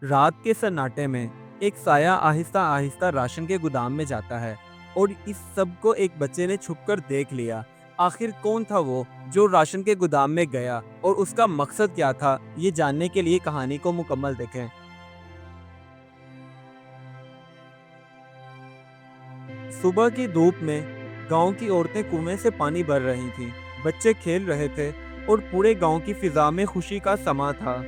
रात के सन्नाटे में एक साया आहिस्ता आहिस्ता राशन के गोदाम में जाता है और इस सब को एक बच्चे ने छुपकर देख लिया। आखिर कौन था वो जो राशन के गोदाम में गया और उसका मकसद क्या था, ये जानने के लिए कहानी को मुकम्मल देखें। सुबह की धूप में गांव की औरतें कुएं से पानी भर रही थीं, बच्चे खेल रहे थे और पूरे गांव की फिजा में खुशी का समा था।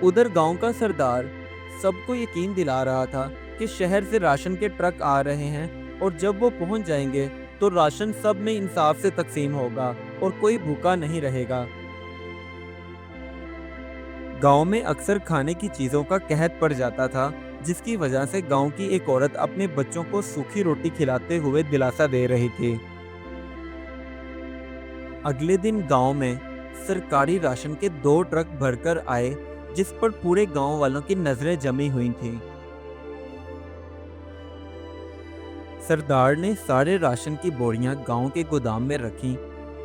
उधर गांव का सरदार सबको यकीन दिला रहा था कि शहर से राशन के ट्रक आ रहे हैं और जब वो पहुंच जाएंगे तो राशन सब में इंसाफ से तकसीम होगा और कोई भूखा नहीं रहेगा। गांव में अक्सर खाने की चीजों का कहत पड़ जाता था, जिसकी वजह से गांव की एक औरत अपने बच्चों को सूखी रोटी खिलाते हुए दिलासा दे रही थी। अगले दिन गांव में सरकारी राशन के 2 ट्रक भरकर आए, जिस पर पूरे गांव वालों की नजरें जमी हुई थीं। सरदार ने सारे राशन की बोरियां गांव के गोदाम में रखीं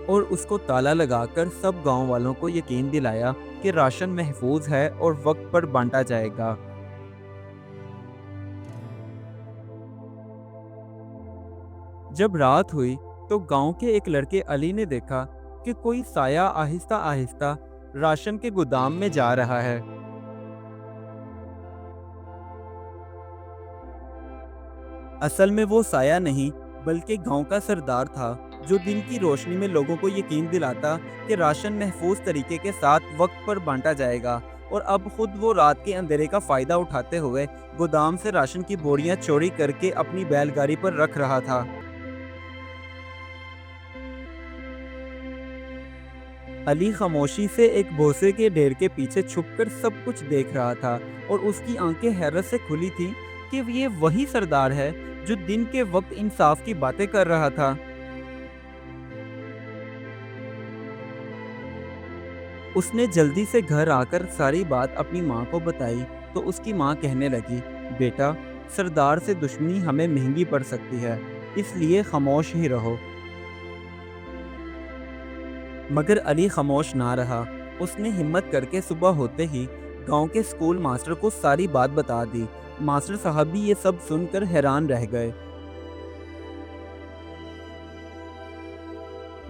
और उसको ताला लगाकर सब गांव वालों को यकीन दिलाया कि राशन महफूज है और वक्त पर बांटा जाएगा। जब रात हुई तो गांव के एक लड़के अली ने देखा कि कोई साया आहिस्ता आहिस्ता राशन के गोदाम में जा रहा है। असल में वो साया नहीं, बल्कि गांव का सरदार था, जो दिन की रोशनी में लोगों को यकीन दिलाता कि राशन महफूज तरीके के साथ वक्त पर बांटा जाएगा, और अब खुद वो रात के अंधेरे का फायदा उठाते हुए गोदाम से राशन की बोरियां चोरी करके अपनी बैलगाड़ी पर रख रहा था। अली खामोशी से एक भोसे के ढेर के पीछे छुपकर सब कुछ देख रहा था और उसकी आंखें हैरत से खुली थीं कि ये वही सरदार है जो दिन के वक्त इंसाफ की बातें कर रहा था। उसने जल्दी से घर आकर सारी बात अपनी माँ को बताई तो उसकी माँ कहने लगी, बेटा, सरदार से दुश्मनी हमें महंगी पड़ सकती है, इसलिए खामोश ही रहो। मगर अली खामोश ना रहा। उसने हिम्मत करके सुबह होते ही गांव के स्कूल मास्टर को सारी बात बता दी। मास्टर साहब भी ये सब सुनकर हैरान रह गए।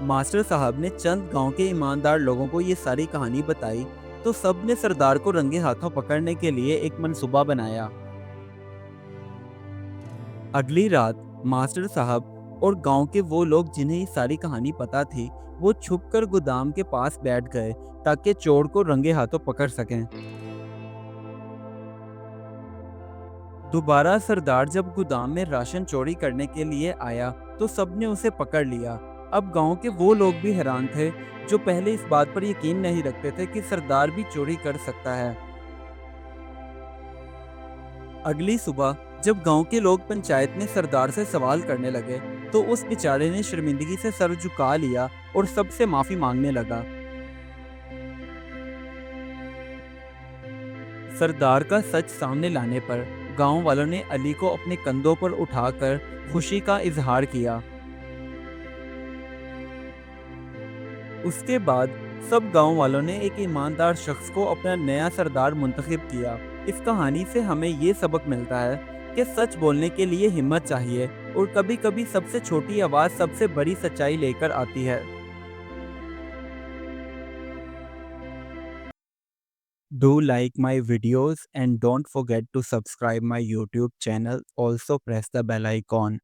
मास्टर साहब ने चंद गांव के ईमानदार लोगों को ये सारी कहानी बताई तो सब ने सरदार को रंगे हाथों पकड़ने के लिए एक मंसूबा बनाया। अगली रात मास्टर साहब और गांव के वो लोग जिन्हें ये सारी कहानी पता थी, वो छुपकर गोदाम के पास बैठ गए ताकि चोर को रंगे हाथों पकड़ सकें। दोबारा सरदार जब गोदाम में राशन चोरी करने के लिए आया तो सबने उसे पकड़ लिया। अब गांव के वो लोग भी हैरान थे जो पहले इस बात पर यकीन नहीं रखते थे कि सरदार भी चोरी कर सकता है। अगली सुबह जब गांव के लोग पंचायत में सरदार से सवाल करने लगे तो उस बेचारे ने शर्मिंदगी से सर झुका लिया और सबसे माफी मांगने लगा। सरदार का सच सामने लाने पर गांव वालों ने अली को अपने कंधों पर उठाकर खुशी का इजहार किया। उसके बाद सब गांव वालों ने एक ईमानदार शख्स को अपना नया सरदार मुंतखब किया। इस कहानी से हमें ये सबक मिलता है कि सच बोलने के लिए हिम्मत चाहिए और कभी कभी सबसे छोटी आवाज़ सबसे बड़ी सच्चाई लेकर आती है। Do like my videos and don't forget to subscribe my YouTube channel. Also press the bell icon.